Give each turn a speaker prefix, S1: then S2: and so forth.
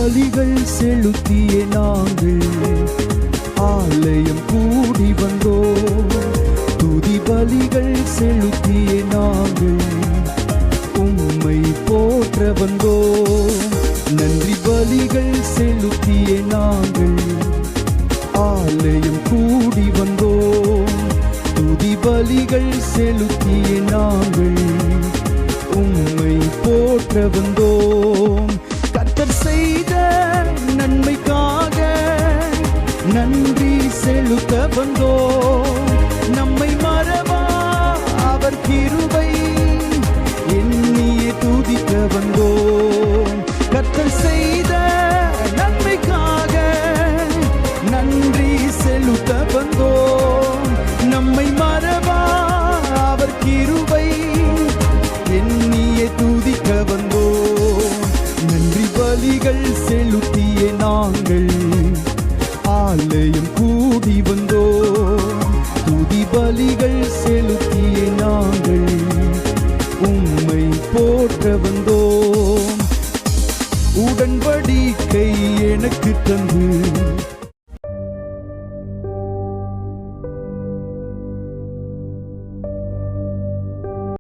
S1: பலிகள் செலுத்திய நாங்கள் ஆலயம் கூடி வந்தோம். துதி பலிகள் செலுத்திய நாங்கள் உம்மை போற்ற வந்தோம். நன்றி பலிகள் செலுத்திய நாங்கள் ஆலயம் கூடி வந்தோம். துதி பலிகள் செலுத்திய நாங்கள் உம்மை போற்ற வந்தோம். கர்த்தர் செய்த நன்மைக்காக நன்றி செலுத்த வந்தோம். நம்மை மறவா அவர் கிருபை எண்ணியே துதிக்க வந்தோம். கர்த்தர் செய்த நன்மைக்காக நன்றி செலுத்த வந்தோம். நம்மை மறவா அவர் கிருபை எண்ணியே துதிக்க வந்தோம். நன்றி பலிகள் செலுத்திய நாங்கள் ஆலயம் கூடி வந்தோம். துதி பலிகள் செலுத்திய நாங்கள் உம்மை போற்ற வந்தோம். உடன்படிக்கை எனக்கு தந்து